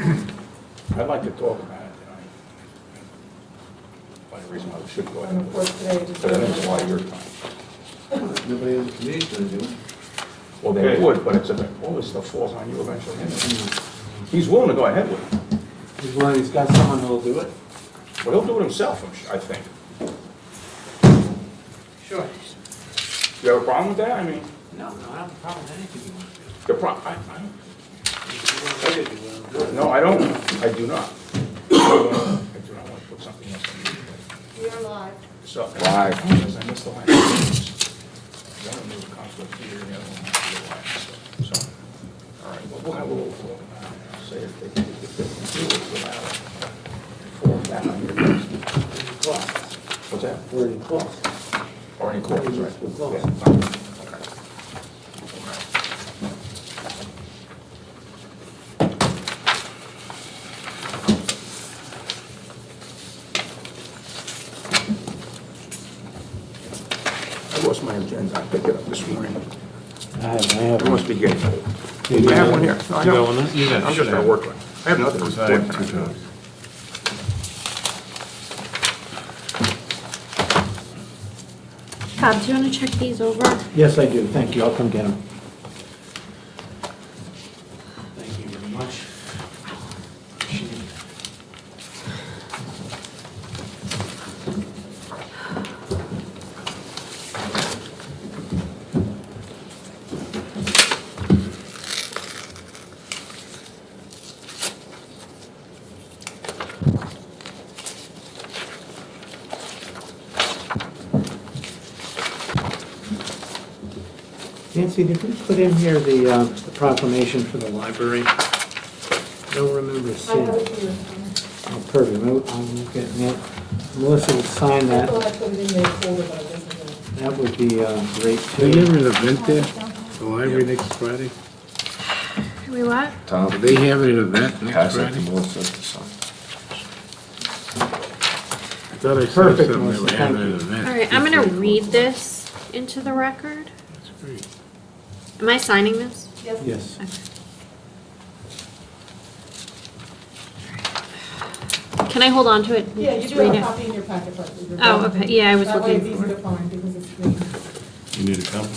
I'd like to talk about it, One reason why we should go ahead And of with course, today, it. just. But I think it's a lot of your time. Nobody on the committee's gonna do it. Well, they would, but all this stuff falls on you eventually. He's willing to go ahead with it. He's got someone who'll do it? Well, he'll do it himself, I think. Sure. You have a problem with that? I mean, No, I don't have a problem with anything you want to do. the no, I don't. I do not. I do not want to put something else on you. We are live. So, live. I missed the last one of them was a conflict here, and the other one has to be live. So, all right, well, we'll have a little talk about it. I'll say if they can do it without for that on your list. What's that? We're in close. Or any court, right? We're close. Yeah. Okay. I lost my agenda. I picked it up this morning. I have. It must be getting old. You I have got one here. No, I don't. one? You got I'm just gonna work on it. I have nothing to I have report. two times. Bob, do you want to check these over? Yes, I do. Thank you. I'll come get them. Thank you very much. Nancy, did we put in here the proclamation for the library? I don't remember I seeing have it it. here. Oh, perfect. I'm getting that. Melissa will sign I that. thought I put it in their folder, but I wasn't. That would be great Do they have too. an event there, the library next Friday? We what? Do they have an event next Pass that Friday? to Melissa to sign. I thought I saw Perfect, something, they Melissa, were having thank an you. event. All right, I'm going to read this into the record. That's great. Am I signing this? Yes. Yes. Can I hold on to it? and Yeah, you just do read have a it? copy in your packet, but. Oh, okay, yeah, I was That way looking it's for easy it. to find because it's green. You need a couple?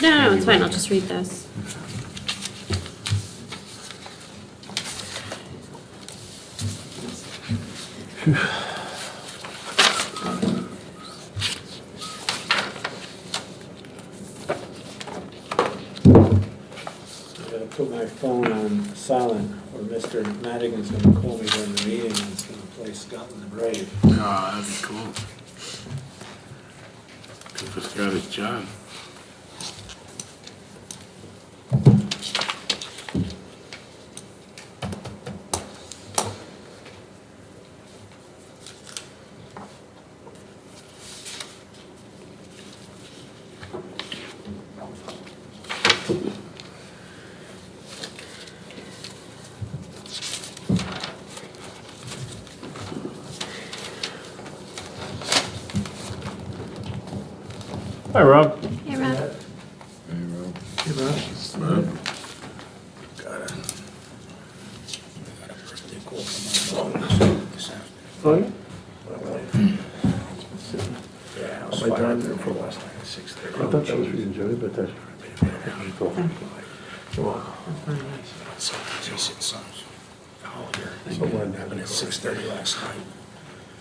No, it's fine, I'll just read this. I'm gonna put my phone on silent, or Mr. Madigan's gonna call me during the meeting and it's gonna play Scotland the Brave. Oh, that'd be cool. Good for Scottish John. Hi, Rob. Hey, Rob. Hey, Rob. Got a birthday call from my mom this afternoon. Oh, yeah? Yeah, I was fired there for last night at 6:30. I thought that was for you, Jody, but that's cool. You're welcome. Very nice. So, Jason Sons. Oh, here. So when Happened at 6:30 last night.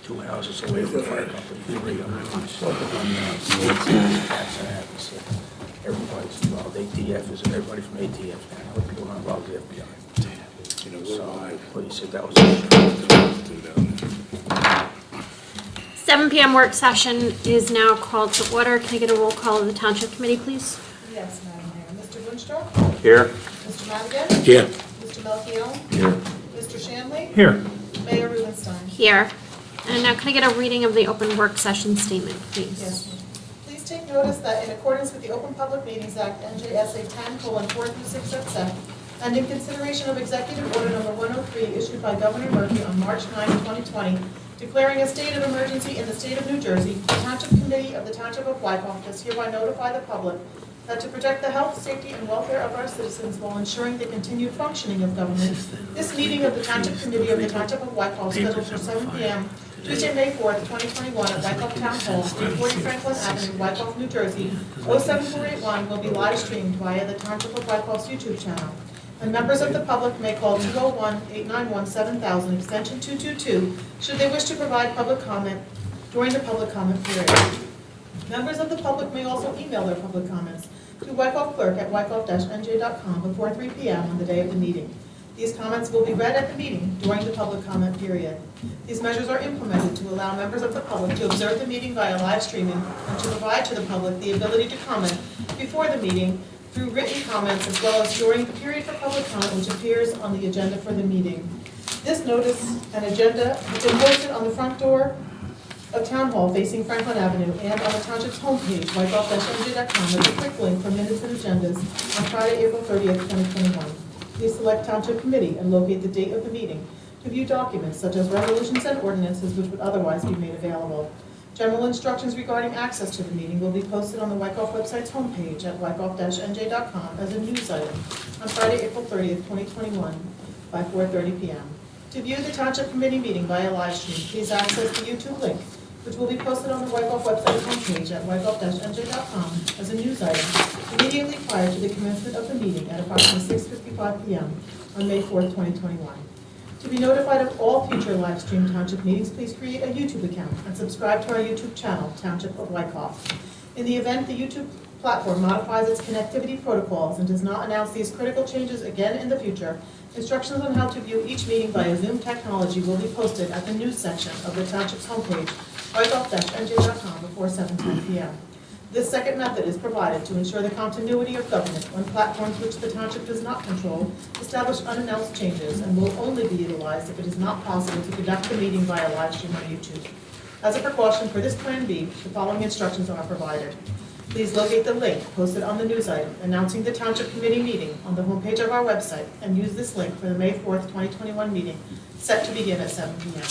2 houses away from the fire company. 3 of them. Everybody's involved. ATF is, everybody from ATF now. Other people not involved with the FBI. So, but he said that was. 7 p.m. work session is now called to order. Can I get a roll call of the Township Committee, please? Yes, Madam Mayor. Mr. Winstrup? Here. Mr. Madigan? Yeah. Mr. Melchiong? Here. Mr. Shanley? Here. Mayor Rubenstein? Here. And now can I get a reading of the open work session statement, please? Yes. Please take notice that in accordance with the Open Public Meetings Act, NJSA 10:4-6 sec, and in consideration of Executive Order Number 103 issued by Governor Murphy on March 9, 2020, declaring a state of emergency in the state of New Jersey, the Township Committee of the Township of Wykoff does hereby notify the public that to protect the health, safety, and welfare of our citizens while ensuring the continued functioning of government, this meeting of the Township Committee of the Township of Wykoff scheduled for 7 p.m. Tuesday, May 4th, 2021 at Wykoff Town Hall, 340 Franklin Avenue, Wykoff, New Jersey, 07481 will be live streamed via the Township of Wykoff's YouTube channel. And members of the public may call 201-891-7000, extension 222, should they wish to provide public comment during the public comment period. Members of the public may also email their public comments to wykoffclerk@wykoff-nj.com before 3 p.m. on the day of the meeting. These comments will be read at the meeting during the public comment period. These measures are implemented to allow members of the public to observe the meeting via live streaming and to provide to the public the ability to comment before the meeting through written comments as well as during the period for public comment which appears on the agenda for the meeting. This notice and agenda have been posted on the front door of Town Hall facing Franklin Avenue and on the Township's homepage, wykoff-nj.com, with a quick link for minutes and agendas on Friday, April 30th, 2021. Please select Township Committee and locate the date of the meeting to view documents such as resolutions and ordinances which would otherwise be made available. General instructions regarding access to the meeting will be posted on the Wykoff website's homepage at wykoff-nj.com as a news item on Friday, April 30th, 2021 by 4:30 p.m. To view the Township Committee meeting via live stream, please access the YouTube link, which will be posted on the Wykoff website's homepage at wykoff-nj.com as a news item immediately prior to the commencement of the meeting at approximately 6:55 p.m. on May 4th, 2021. To be notified of all future live stream Township meetings, please create a YouTube account and subscribe to our YouTube channel, Township of Wykoff. In the event the YouTube platform modifies its connectivity protocols and does not announce these critical changes again in the future, instructions on how to view each meeting via Zoom technology will be posted at the news section of the Township's homepage, wykoff-nj.com, before 7:10 p.m. This second method is provided to ensure the continuity of government when platforms which the Township does not control establish unannounced changes and will only be utilized if it is not possible to conduct the meeting via live stream on YouTube. As a precaution for this Plan B, the following instructions are provided. Please locate the link posted on the news item announcing the Township Committee meeting on the homepage of our website and use this link for the May 4th, 2021 meeting set to begin at 7 p.m.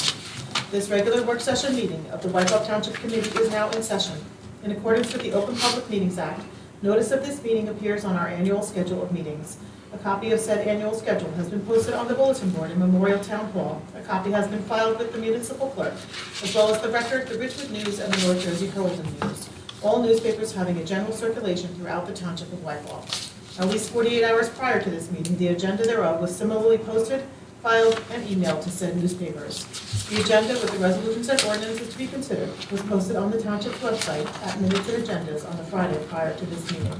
This regular work session meeting of the Wykoff Township Committee is now in session. In accordance with the Open Public Meetings Act, notice of this meeting appears on our annual schedule of meetings. A copy of said annual schedule has been posted on the bulletin board in Memorial Town Hall. A copy has been filed with the municipal clerk, as well as the Record, the Ridgewood News, and the North Jersey Herald and News, all newspapers having a general circulation throughout the Township of Wykoff. At least 48 hours prior to this meeting, the agenda thereof was similarly posted, filed, and emailed to said newspapers. The agenda with the resolutions and ordinances to be considered was posted on the Township's website at minutes and agendas on the Friday prior to this meeting.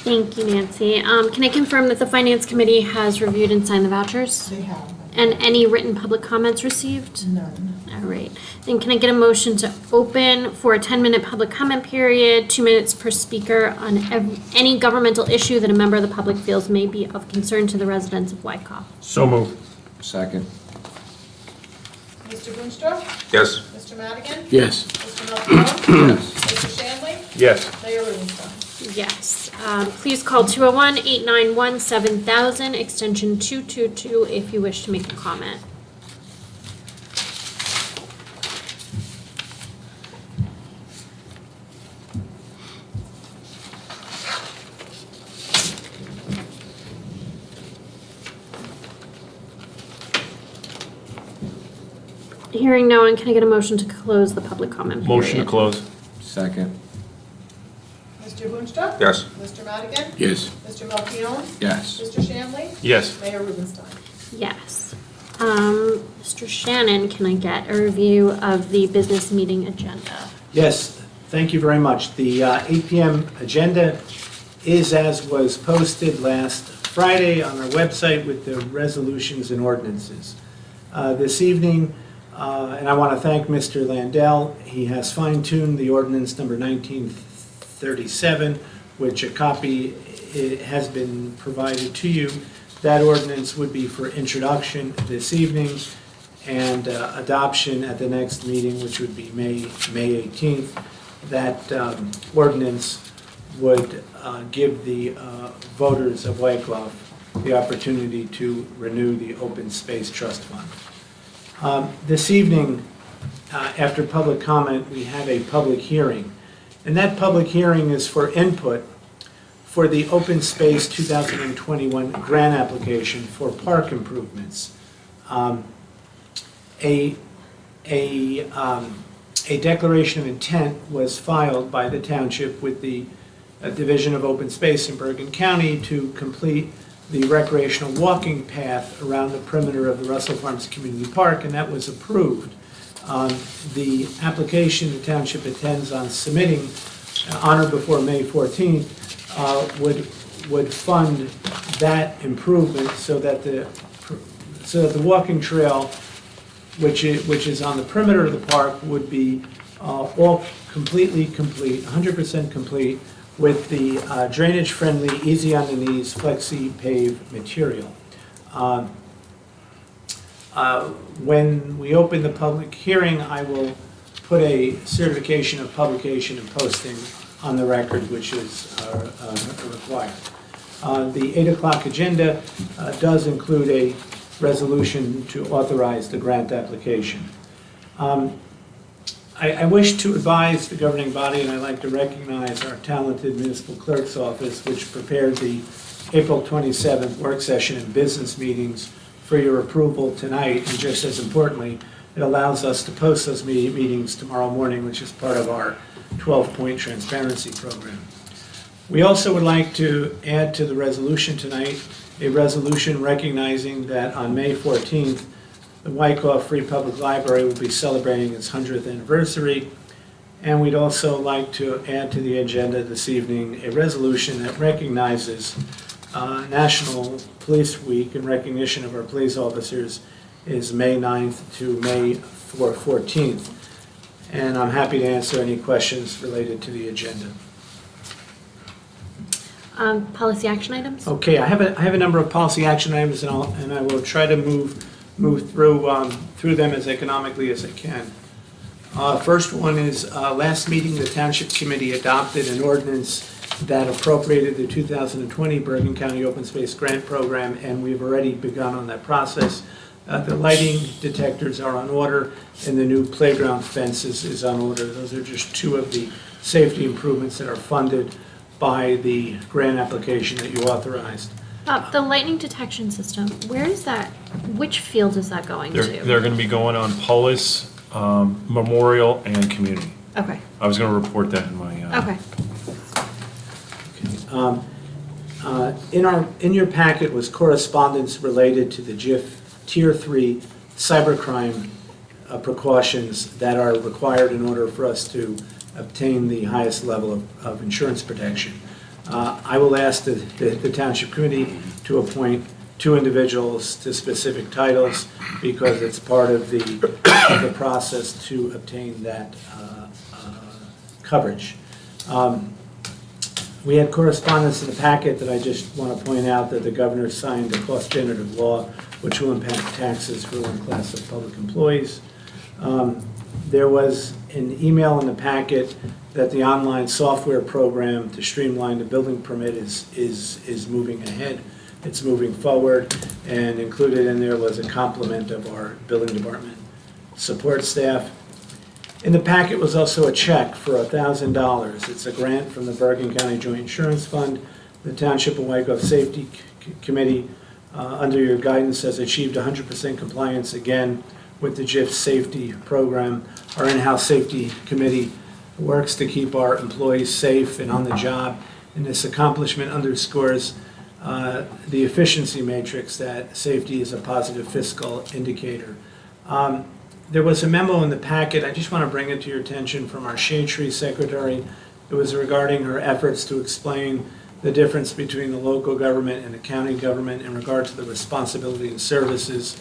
Thank you, Nancy. Can I confirm that the Finance Committee has reviewed and signed the vouchers? They have. And any written public comments received? None. All right. Then can I get a motion to open for a 10-minute public comment period, 2 minutes per speaker on any governmental issue that a member of the public feels may be of concern to the residents of Wykoff? So moved. Second. Mr. Boonstra? Yes. Mr. Madigan? Yes. Mr. Melchior? Mr. Shanley? Yes. Mayor Rubenstein? Yes. Please call 201-891-7000, extension 222, if you wish to make a comment. Hearing no one, can I get a motion to close the public comment period? Motion to close. Second. Mr. Boonstra? Yes. Mr. Madigan? Yes. Mr. Melchior? Yes. Mr. Shanley? Yes. Mayor Rubenstein? Yes. Mr. Shannon, can I get a review of the business meeting agenda? Yes, thank you very much. The 8 p.m. agenda is as was posted last Friday on our website with the resolutions and ordinances. This evening, and I want to thank Mr. Landell. He has fine-tuned the ordinance number 1937, which a copy has been provided to you. That ordinance would be for introduction this evening and adoption at the next meeting, which would be May 18th. That ordinance would give the voters of Wykoff the opportunity to renew the Open Space Trust Fund. This evening, after public comment, we have a public hearing. And that public hearing is for input for the Open Space 2021 grant application for park improvements. A declaration of intent was filed by the township with the Division of Open Space in Bergen County to complete the recreational walking path around the perimeter of the Russell Farms Community Park, and that was approved. The application the township intends on submitting on or before May 14th would fund that improvement so that the walking trail, which is on the perimeter of the park, would be all completely complete, 100% complete, with the drainage-friendly, easy-on-the-knees, flexi-pave material. When we open the public hearing, I will put a certification of publication and posting on the record, which is required. The 8 o'clock agenda does include a resolution to authorize the grant application. I wish to advise the governing body, and I'd like to recognize our talented municipal clerk's office, which prepared the April 27th work session and business meetings for your approval tonight. And just as importantly, it allows us to post those meetings tomorrow morning, which is part of our 12-point transparency program. We also would like to add to the resolution tonight a resolution recognizing that on May 14th, the Wyckoff Free Public Library will be celebrating its 100th anniversary. And we'd also like to add to the agenda this evening a resolution that recognizes National Police Week in recognition of our police officers is May 9th to May 14th. And I'm happy to answer any questions related to the agenda. Policy action items? Okay, I have a number of policy action items, and I will try to move through them as economically as I can. First one is, last meeting, the Township Committee adopted an ordinance that appropriated the 2020 Bergen County Open Space Grant Program, and we've already begun on that process. The lighting detectors are on order, and the new playground fences is on order. Those are just two of the safety improvements that are funded by the grant application that you authorized. The lightning detection system, where is that, which field is that going to? They're going to be going on Polis, Memorial, and Community. Okay, I was going to report that in my. okay. In your packet was correspondence related to the JIF Tier 3 cybercrime precautions that are required in order for us to obtain the highest level of insurance protection. I will ask the Township Committee to appoint two individuals to specific titles because it's part of the process to obtain that coverage. We had correspondence in the packet that I just want to point out that the governor signed a cost generative law which will impact taxes for one class of public employees. There was an email in the packet that the online software program to streamline the building permit is moving ahead. It's moving forward, and included in there was a compliment of our building department support staff. In the packet was also a check for $1,000. It's a grant from the Bergen County Joint Insurance Fund. The Township of Wyckoff Safety Committee, under your guidance, has achieved 100% compliance again with the JIF safety program. Our in-house safety committee works to keep our employees safe and on the job, and this accomplishment underscores the efficiency matrix that safety is a positive fiscal indicator. There was a memo in the packet, I just want to bring it to your attention, from our shade tree secretary. It was regarding her efforts to explain the difference between the local government and the county government in regard to the responsibility and services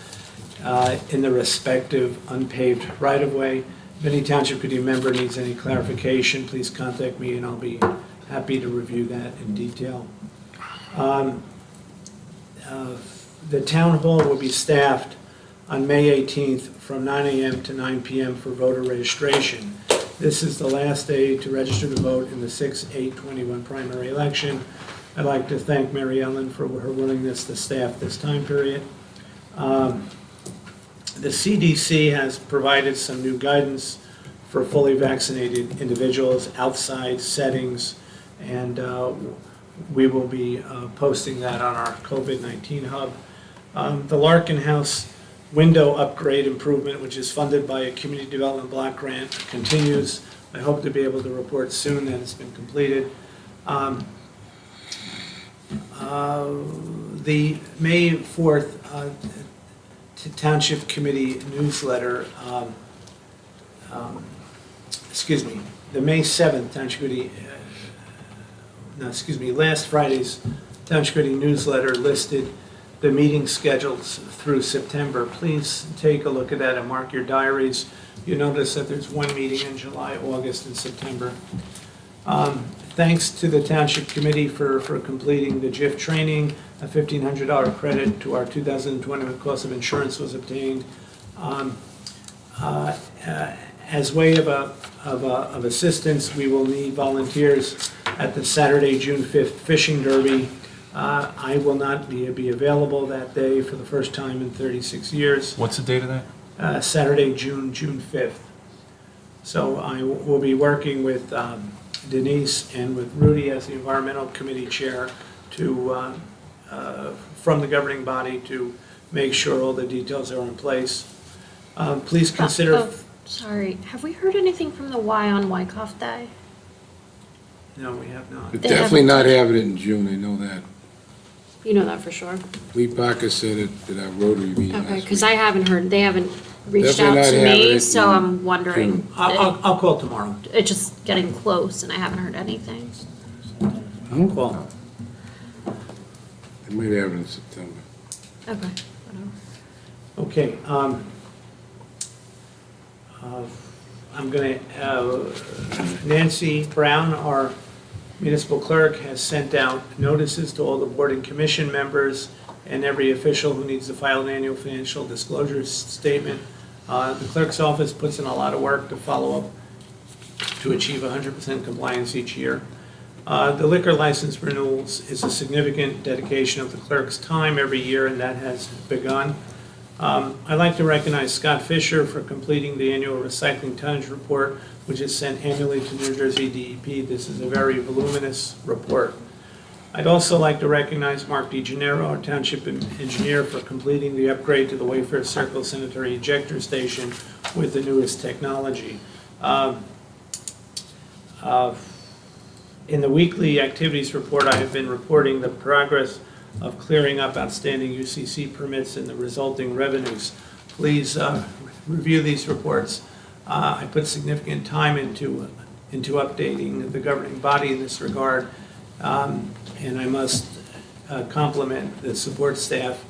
in the respective unpaved right-of-way. If any Township Committee member needs any clarification, please contact me and I'll be happy to review that in detail. The town hall will be staffed on May 18th from 9 a.m. to 9 p.m. for voter registration. This is the last day to register to vote in the 6/8/21 primary election. I'd like to thank Mary Ellen for her willingness to staff this time period. The CDC has provided some new guidance for fully vaccinated individuals outside settings, and we will be posting that on our COVID-19 hub. The Larkin House window upgrade improvement, which is funded by a community development block grant, continues. I hope to be able to report soon that it's been completed. The May 4th Township Committee newsletter, the May 7th Township Committee, last Friday's Township Committee newsletter listed the meeting schedules through September. Please take a look at that and mark your diaries. You notice that there's one meeting in July, August, and September. Thanks to the Township Committee for completing the JIF training. A $1,500 credit to our 2021 cost of insurance was obtained. As way of assistance, we will need volunteers at the Saturday, June 5th fishing derby. I will not be available that day for the first time in 36 years. What's the date of that? Saturday, June 5th. So I will be working with Denise and with Rudy as the Environmental Committee Chair to, from the governing body, to make sure all the details are in place. Please consider... Sorry, have we heard anything from the Y on Wyckoff Day? No, we have not. We're They definitely haven't- not having it in June, I know that. You know that for sure. Lee Parker said it at our Rotary meeting Okay, last because week. I haven't heard, they haven't reached Definitely out not to having me, it so in I'm wondering. June. I'll call tomorrow. It's just getting close and I haven't heard anything. I'll call. They might have it in September. Okay, whatever. Okay. I'm going to, Nancy Brown, our municipal clerk, has sent out notices to all the board and commission members and every official who needs to file an annual financial disclosure statement. The clerk's office puts in a lot of work to follow up to achieve 100% compliance each year. The liquor license renewals is a significant dedication of the clerk's time every year, and that has begun. I'd like to recognize Scott Fisher for completing the annual recycling tonnage report, which is sent annually to New Jersey DEP. This is a very voluminous report. I'd also like to recognize Mark DeGennaro, our township engineer, for completing the upgrade to the Wayfair Circle sanitary ejector station with the newest technology. In the weekly activities report, I have been reporting the progress of clearing up outstanding UCC permits and the resulting revenues. Please review these reports. I put significant time into updating the governing body in this regard, and I must compliment the support staff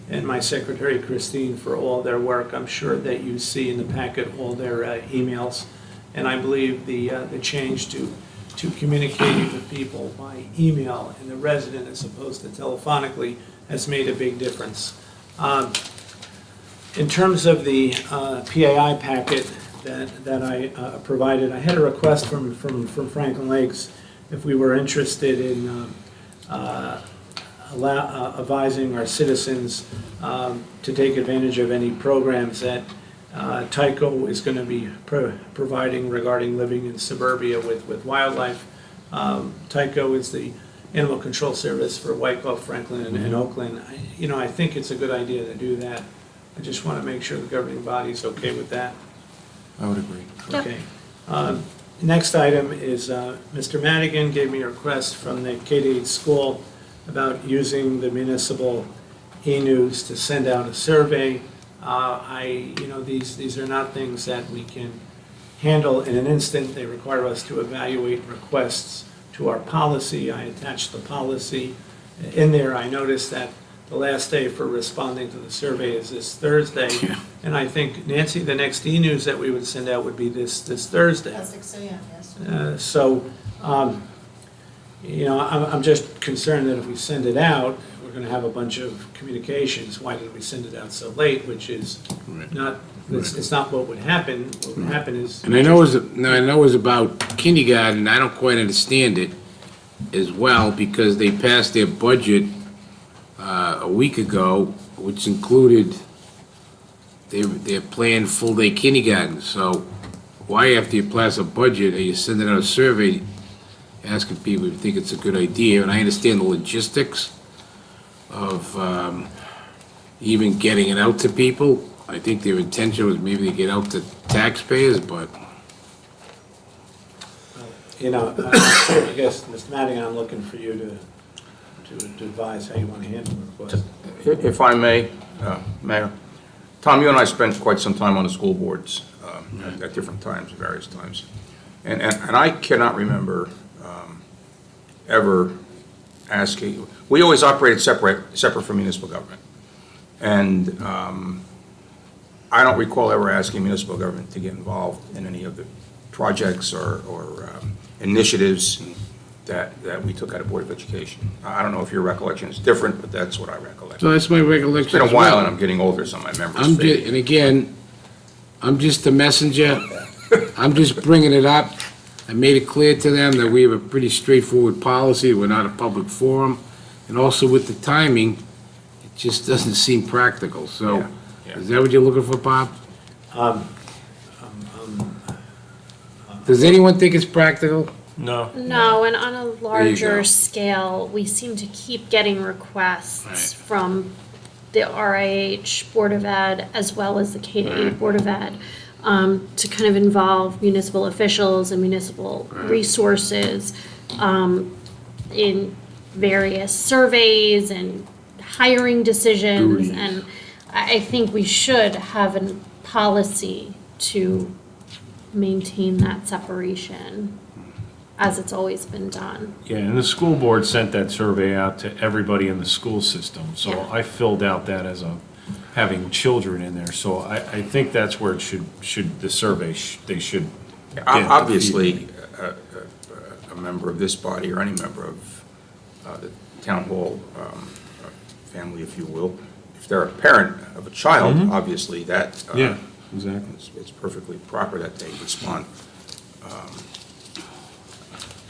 and my secretary Christine for all their work. I'm sure that you see in the packet all their emails, and I believe the change to communicating with people by email and the resident as opposed to telephonically has made a big difference. In terms of the PAI packet that I provided, I had a request from Franklin Lakes if we were interested in advising our citizens to take advantage of any programs that Tyco is going to be providing regarding living in suburbia with wildlife. Tyco is the animal control service for Wyckoff, Franklin, and Oakland. I think it's a good idea to do that. I just want to make sure the governing body is okay with that. I would agree. Yep. Okay. Next item is Mr. Madigan gave me a request from the K-8 school about using the e-news to send out a survey. These are not things that we can handle in an instant. They require us to evaluate requests to our policy. I attached the policy in there. I noticed that the last day for responding to the survey is this Thursday. Yeah. And I think, Nancy, the next e-news that we would send out would be this Thursday. At 6 a.m., yes. I'm just concerned that if we send it out, we're going to have a bunch of communications. Why did we send it out so late? Which is Right. not, it's not what would happen. What would happen is. And I know it's about kindergarten, I don't quite understand it as well, because they passed their budget a week ago, which included their planned full-day kindergarten. So why after you pass a budget, are you sending out a survey asking people if they think it's a good idea, and I understand the logistics of even getting it out to people. I think their intention was maybe to get out to taxpayers, but You know, I guess, Mr. Madigan, I'm looking for you to advise how you want to handle the request. If I may, Mayor, Tom, you and I spent quite some time on the school boards at different times, various times. And I cannot remember ever asking, we always operated separate from municipal government. And I don't recall ever asking municipal government to get involved in any of the projects or initiatives that we took out of Board of Education. I don't know if your recollection is different, but that's what I recollect. so that's my recollection. It's been a as while well. and I'm getting older, so my memory's fading. And again, I'm just a messenger. I'm just bringing it up. I made it clear to them that we have a pretty straightforward policy. We're not a public forum. And also with the timing, it just doesn't seem practical. So Yeah, yeah. is that what you're looking for, Bob? Um, Does anyone think it's practical? No. No, and on a go. larger scale, we seem to keep getting requests Right. from the RIH Board of Ed as well as the K-8 Board of Ed to kind of involve municipal officials and municipal resources in various surveys and hiring decisions. Duties. And I think we should have a policy to maintain that separation as it's always been done. Yeah, and the school board sent that survey out to everybody in the school system. So Yeah. I filled out that as having children in there. So I think that's where it the survey, they should get the Obviously, feedback. a member of this body or any member of the town hall family, if you will, if they're a parent of a child, obviously that. Yeah, exactly. It's perfectly proper that they respond.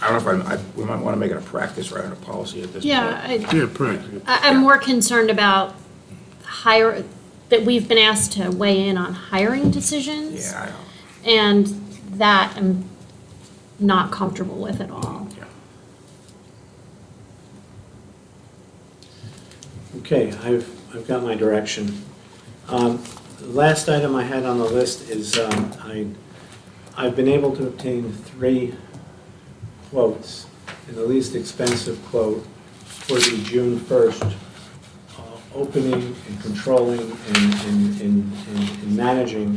I don't know if we might want to make it a practice rather than a policy at this point. Yeah, Yeah, practical. I'm more concerned about that we've been asked to weigh in on hiring decisions. Yeah, I know. And that I'm not comfortable with at all. Yeah. Okay, I've got my direction. The last item I had on the list is I've been able to obtain 3 quotes, and the least expensive quote for the June 1st opening and controlling and managing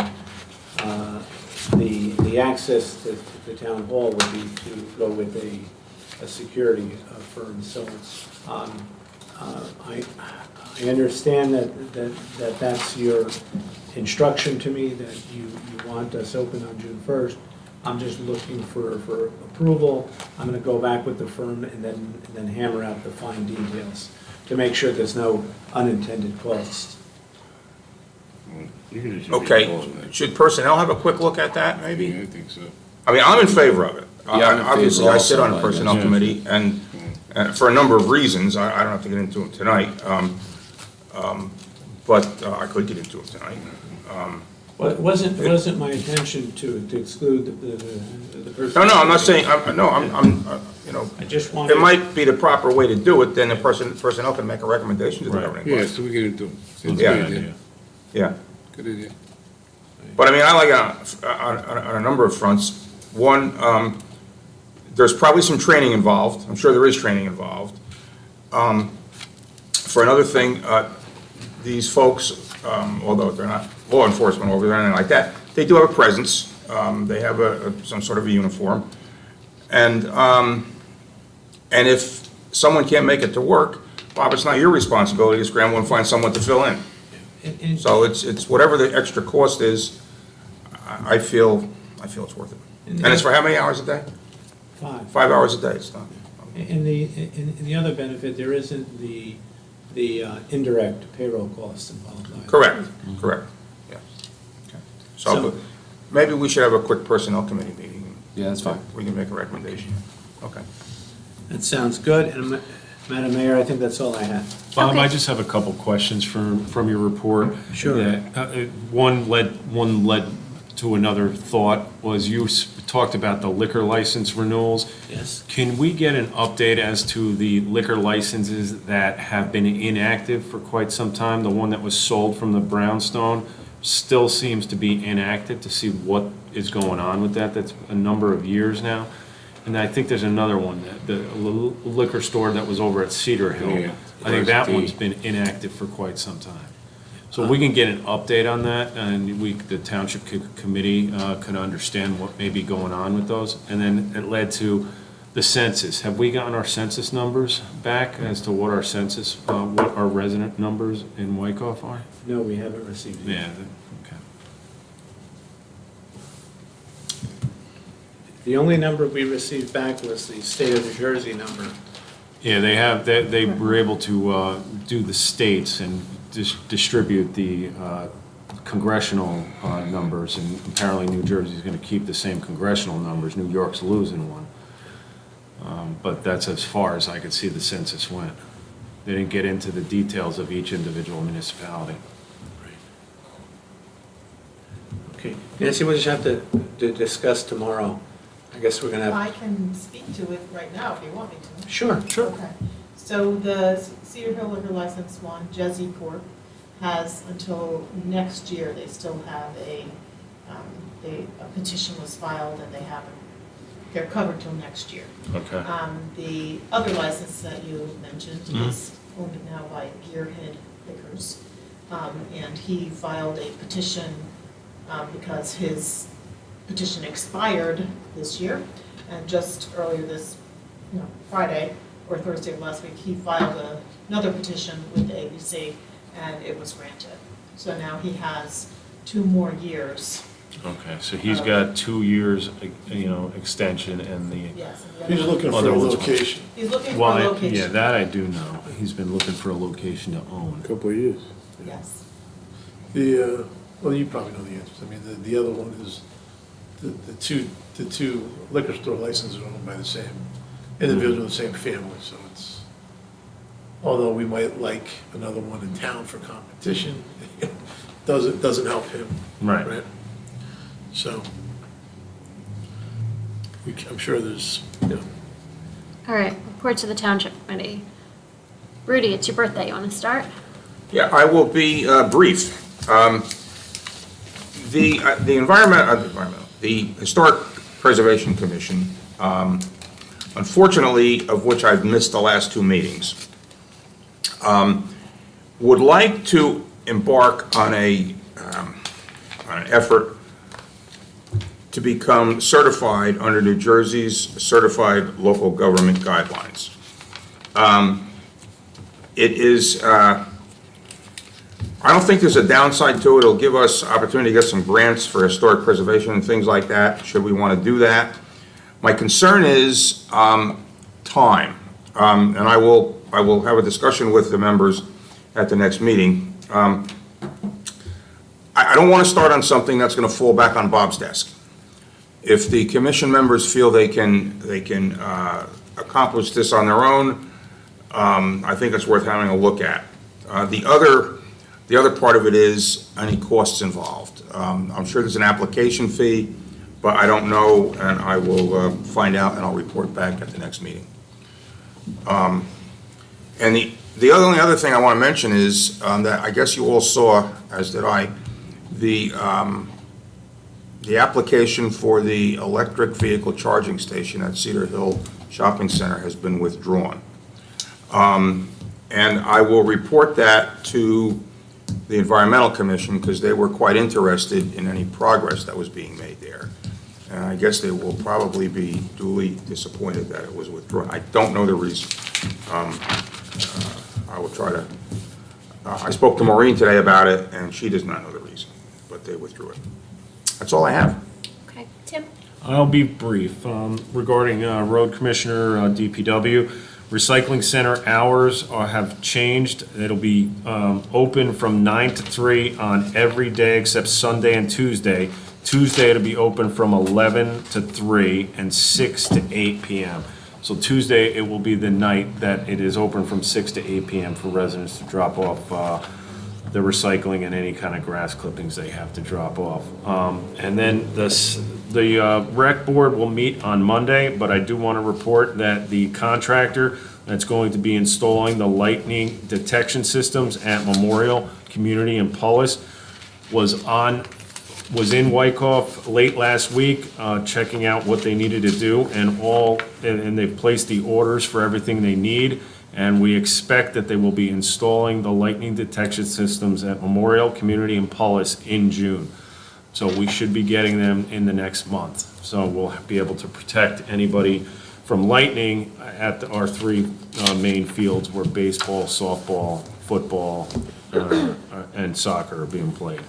the access to the town hall would be to go with a security firm. So I understand that that's your instruction to me, that you want us open on June 1st. I'm just looking for approval. I'm going to go back with the firm and then hammer out the fine details to make sure there's no unintended costs. Okay, should personnel have a quick look at that, Yeah, maybe? I think so. I mean, I'm in favor of it. Yeah, I'm in favor Obviously, I sit on a also, personnel yeah. committee, and for a number of reasons, I don't have to get into them tonight, but I could get into them tonight. Well, it wasn't my intention to exclude the person. No, I'm not saying, you know, I just wanted. it might be the proper way to do it, then the personnel can make a recommendation to the Right. governing Yeah, body. so we get into it. Sounds Yeah. good idea. Yeah. Good idea. But I mean, I like it on a number of fronts. One, there's probably some training involved. I'm sure there is training involved. For another thing, these folks, although they're not law enforcement or anything like that, they do have a presence. They have some sort of a uniform. And if someone can't make it to work, Bob, it's not your responsibility to scramble and find someone to fill in. And- So it's whatever the extra cost is, I feel it's worth it. And it's for how many hours a day? 5. 5 hours a day, it's not. And the other benefit, there isn't the indirect payroll costs involved either. Correct, yeah. Okay. So So- maybe we should have a quick personnel committee meeting. Yeah, that's fine. We can make a recommendation. Okay. That sounds good, and Madam Mayor, I think that's all I have. Bob, Okay. I just have a couple questions from your report. Sure. One led to another thought, was you talked about the liquor license renewals. Yes. Can we get an update as to the liquor licenses that have been inactive for quite some time? The one that was sold from the Brownstone still seems to be inactive, to see what is going on with that. That's a number of years now. And I think there's another one, the liquor store that was over at Cedar Hill. Yeah, I think that RSD. one's been inactive for quite some time. So we can get an update on that, and the township committee can understand what may be going on with those. And then it led to the census. Have we gotten our census numbers back as to what our census, what our resident numbers in Wykoff are? No, we haven't received it. Yeah, okay. The only number we received back was the state of New Jersey number. Yeah, they were able to do the states and distribute the congressional numbers, and apparently New Jersey's gonna keep the same congressional numbers. New York's losing one. But that's as far as I could see the census went. They didn't get into the details of each individual municipality. Okay, Nancy, we'll just have to discuss tomorrow. I guess we're gonna I have, can speak to it right now if you want me to. sure. Okay. So the Cedar Hill liquor license one, Jesse Corp., has until next year, they still have a petition was filed and they're covered till next year. Okay. The other license that you mentioned Mhm. is owned now by Gearhead Liquors. And he filed a petition because his petition expired this year. And just earlier this, Friday or Thursday of last week, he filed another petition with the ABC and it was granted. So now he has 2 more years. Okay, so he's got 2 years, extension, and the, Yes. and the He's other- looking for Other a ones. location. He's looking for well, a yeah, location. that I do know. He's been looking for a location to own. Couple of years. Yes. Well, you probably know the answers. I mean, the other one is, the two liquor store licenses are owned by the same individual, the same family, so it's, although we might like another one in town for competition, doesn't help him. Right. So, I'm sure there's, All right, report to the township committee. Rudy, it's your birthday. You want to start? Yeah, I will be brief. The Historic Preservation Commission, unfortunately, of which I've missed the last 2 meetings, would like to embark on an effort to become certified under New Jersey's Certified Local Government Guidelines. It is, I don't think there's a downside to it. It'll give us opportunity to get some grants for historic preservation and things like that, should we want to do that. My concern is time, and I will have a discussion with the members at the next meeting. I don't want to start on something that's going to fall back on Bob's desk. If the commission members feel they can accomplish this on their own, I think it's worth having a look at. The other part of it is any costs involved. I'm sure there's an application fee, but I don't know, and I will find out and I'll report back at the next meeting. And the only other thing I want to mention is that I guess you all saw, as did I, the application for the electric vehicle charging station at Cedar Hill Shopping Center has been withdrawn. And I will report that to the Environmental Commission because they were quite interested in any progress that was being made there. And I guess they will probably be duly disappointed that it was withdrawn. I don't know the reason. I will try to, I spoke to Maureen today about it and she does not know the reason, but they withdrew it. That's all I have. Okay, Tim? I'll be brief. Regarding Road Commissioner, DPW, recycling center hours have changed. It'll be open from 9 to 3 on every day except Sunday and Tuesday. Tuesday it'll be open from 11 to 3 and 6 to 8 p.m. So Tuesday, it will be the night that it is open from 6 to 8 p.m. for residents to drop off the recycling and any kind of grass clippings they have to drop off. And then the rec board will meet on Monday, but I do want to report that the contractor that's going to be installing the lightning detection systems at Memorial, Community, and Pullis was in Wyckoff late last week, checking out what they needed to do, and they've placed the orders for everything they need, and we expect that they will be installing the lightning detection systems at Memorial, Community, and Pullis in June. So we should be getting them in the next month. So we'll be able to protect anybody from lightning at our three main fields where baseball, softball, football, and soccer are being played.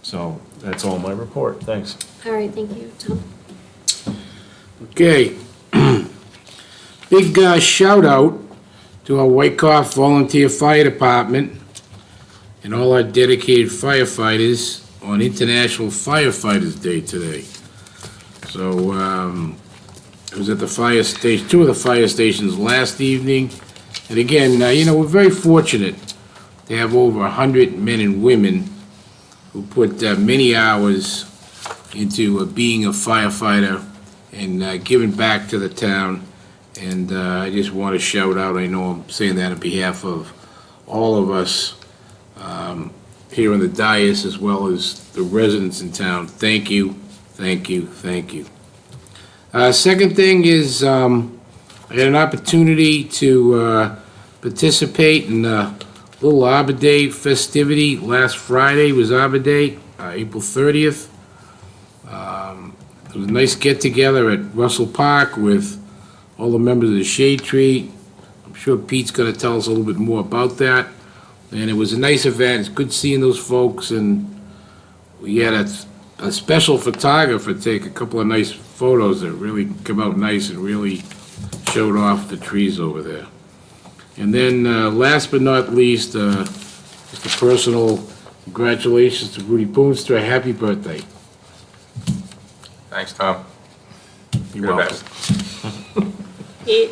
So that's all my report. Thanks. All right, thank you, Tom. Okay. Big shout out to our Wyckoff Volunteer Fire Department and all our dedicated firefighters on International Firefighters Day today. So, I was at the fire station, two of the fire stations last evening. And again, we're very fortunate to have over 100 men and women who put many hours into being a firefighter and giving back to the town. And I just want to shout out, I know I'm saying that on behalf of all of us here in the dais as well as the residents in town. Thank you, thank you, thank you. Second thing is I had an opportunity to participate in a little Arbor Day festivity. Last Friday was Arbor Day, April 30th. It was a nice get-together at Russell Park with all the members of the Shade Tree. I'm sure Pete's going to tell us a little bit more about that. And it was a nice event. It's good seeing those folks. And we had a special photographer take a couple of nice photos that really come out nice and really showed off the trees over there. And then last but not least, just a personal congratulations to Rudy Boonstra. Happy birthday. Thanks, Tom. You're You're the welcome. best. Pete?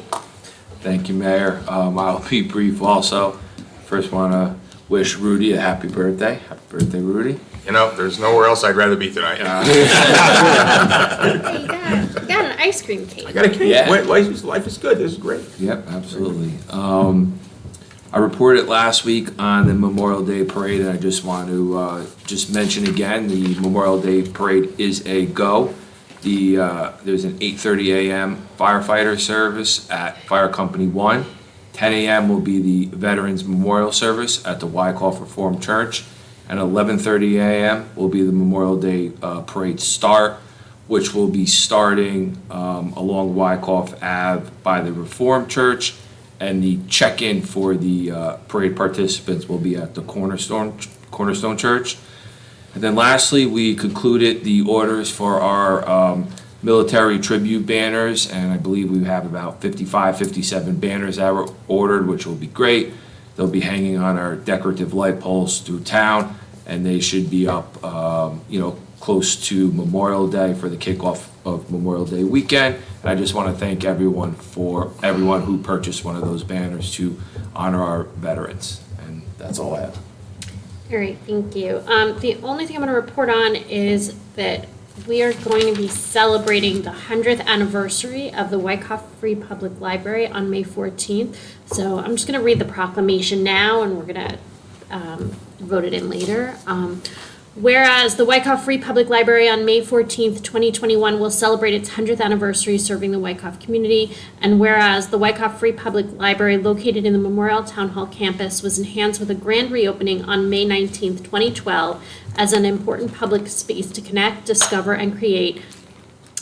Thank you, Mayor. I'll be brief also. First, want to wish Rudy a happy birthday. Happy birthday, Rudy. You know, there's nowhere else I'd rather be tonight. Hey, you got an ice cream cake. I got a cake. Yeah. Life is good. This is great. Yep, absolutely. I reported last week on the Memorial Day Parade, and I just want to just mention again, the Memorial Day Parade is a go. There's an 8:30 a.m. firefighter service at Fire Company 1. 10 a.m. will be the Veterans Memorial Service at the Wyckoff Reformed Church. And 11:30 a.m. will be the Memorial Day Parade start, which will be starting along Wyckoff Ave by the Reformed Church. And the check-in for the parade participants will be at the Cornerstone Church. And then lastly, we concluded the orders for our military tribute banners, and I believe we have about 55, 57 banners that were ordered, which will be great. They'll be hanging on our decorative light poles through town, and they should be up, close to Memorial Day for the kickoff of Memorial Day weekend. And I just want to thank everyone who purchased one of those banners to honor our veterans. And that's all I have. All right, thank you. The only thing I'm going to report on is that we are going to be celebrating the 100th anniversary of the Wyckoff Free Public Library on May 14th. So I'm just going to read the proclamation now, and we're going to vote it in later. Whereas the Wyckoff Free Public Library on May 14th, 2021 will celebrate its 100th anniversary serving the Wyckoff community, and whereas the Wyckoff Free Public Library located in the Memorial Town Hall campus was enhanced with a grand reopening on May 19th, 2012 as an important public space to connect, discover, and create.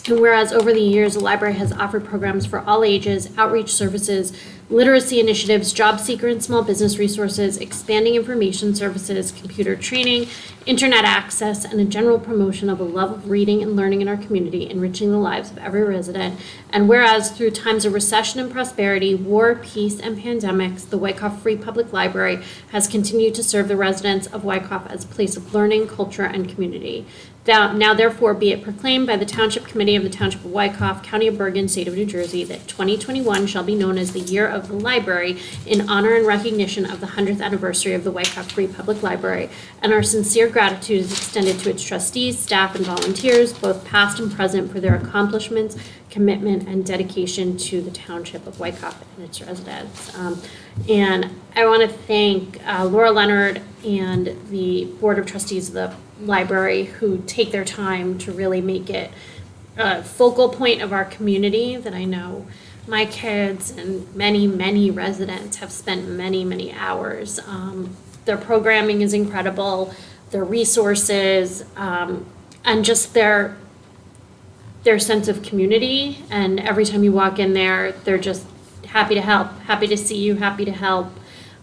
And whereas over the years, the library has offered programs for all ages, outreach services, literacy initiatives, job seeker and small business resources, expanding information services, computer training, internet access, and a general promotion of a love of reading and learning in our community, enriching the lives of every resident. And whereas through times of recession and prosperity, war, peace, and pandemics, the Wyckoff Free Public Library has continued to serve the residents of Wyckoff as a place of learning, culture, and community. Now therefore be it proclaimed by the Township Committee of the Township of Wyckoff, County of Bergen, State of New Jersey, that 2021 shall be known as the Year of the library in honor and recognition of the 100th anniversary of the Wykoff Free Public Library, and our sincere gratitude is extended to its trustees, staff, and volunteers, both past and present, for their accomplishments, commitment, and dedication to the Township of Wykoff and its residents. And I want to thank Laura Leonard and the Board of Trustees of the library who take their time to really make it a focal point of our community that I know my kids and many, many residents have spent many, many hours. Their programming is incredible, their resources, and just their sense of community. And every time you walk in there, they're just happy to help, happy to see you, happy to help.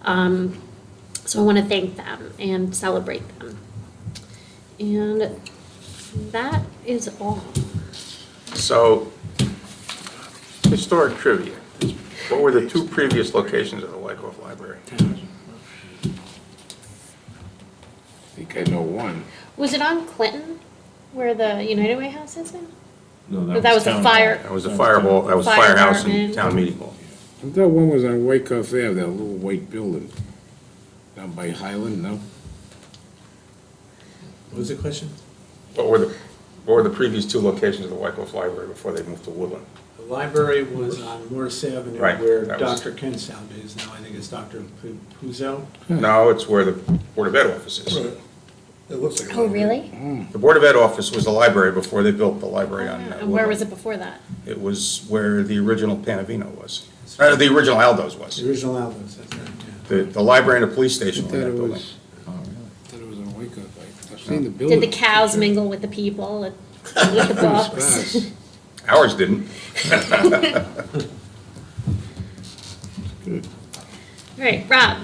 So I want to thank them and celebrate them. And that is all. So, historic trivia. What were the two previous locations of the Wykoff Library? I think I know one. Was it on Clinton where the United Way house is now? No, Or that was the Town fire. That was the fire hall, that was Fire firehouse and department. town meeting hall. I thought one was on Wyckoff Ave, that little white building. Down by Highland, no? What was the question? What were the previous two locations of the Wykoff Library before they moved to Woodland? The library was on Morris Avenue, Right, where that was- Dr. Kensound is now. I think it's Dr. Puzo. No, it's where the Board of Ed office is. Right. It looks like. Oh, really? The Board of Ed office was the library before they built the library on And where was Woodland. it before that? It was where the original Panavino was. The original Aldo's was. The original Aldo's, that's right, yeah. The library and the police I station thought were in it that building. was, I thought it was on Wyckoff. I've seen the building. Did the cows mingle with the people and with the books? Fast. Ours didn't. Good. All right, Rob,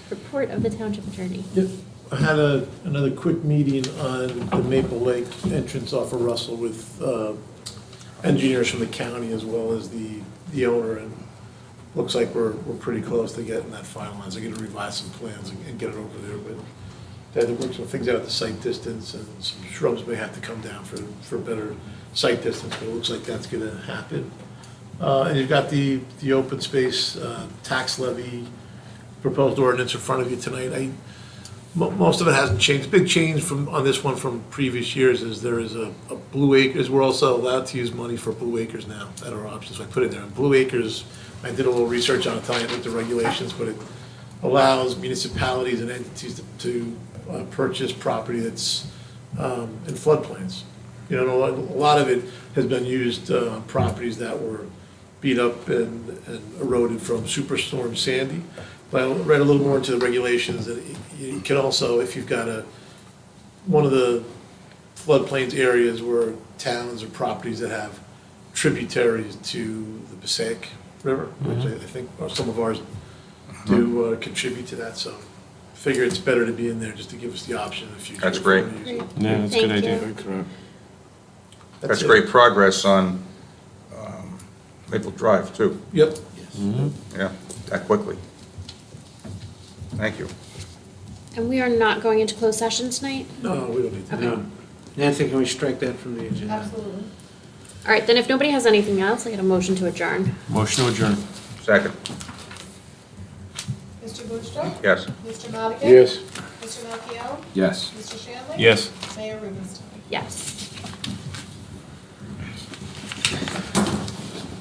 report of the township attorney. Yep. I had another quick meeting on the Maple Lake entrance off of Russell with engineers from the county as well as the owner, and looks like we're pretty close to getting that finalized. I'm gonna revise some plans and get it over there, but they had to work some things out at the site distance, and some shrubs may have to come down for better site distance, but it looks like that's gonna happen. And you've got the open space tax levy proposed ordinance in front of you tonight. Most of it hasn't changed. Big change on this one from previous years is there is a Blue Acres. We're also allowed to use money for Blue Acres now. That are options. So I put it there. And Blue Acres, I did a little research on it, telling you what the regulations, but it allows municipalities and entities to purchase property that's in floodplains. You know, a lot of it has been used on properties that were beat up and eroded from Superstorm Sandy. But I read a little more into the regulations, that you can also, if you've got one of the floodplains areas where towns or properties that have tributaries to the Passaic River, which I think some of ours do contribute to that, so figure it's better to be in there just to give us the option in the future. That's great. Great. Yeah, that's a good Thank you. idea. Thanks, Rob. That's great progress on Maple Drive, too. Yep. Yeah, that quickly. Thank you. And we are not going into closed session tonight? No, we don't need to. Okay. Nancy, can we strike that from the agenda? Absolutely. All right, then if nobody has anything else, I get a motion to adjourn. Motion to adjourn. Second, Mr. Boonstra? yes. Mr. Madigan? Yes. Mr. Malkiel? Yes. Mr. Shanley? Yes. Mayor Rubenstein? Yes.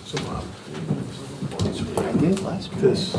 So, I did last week. this.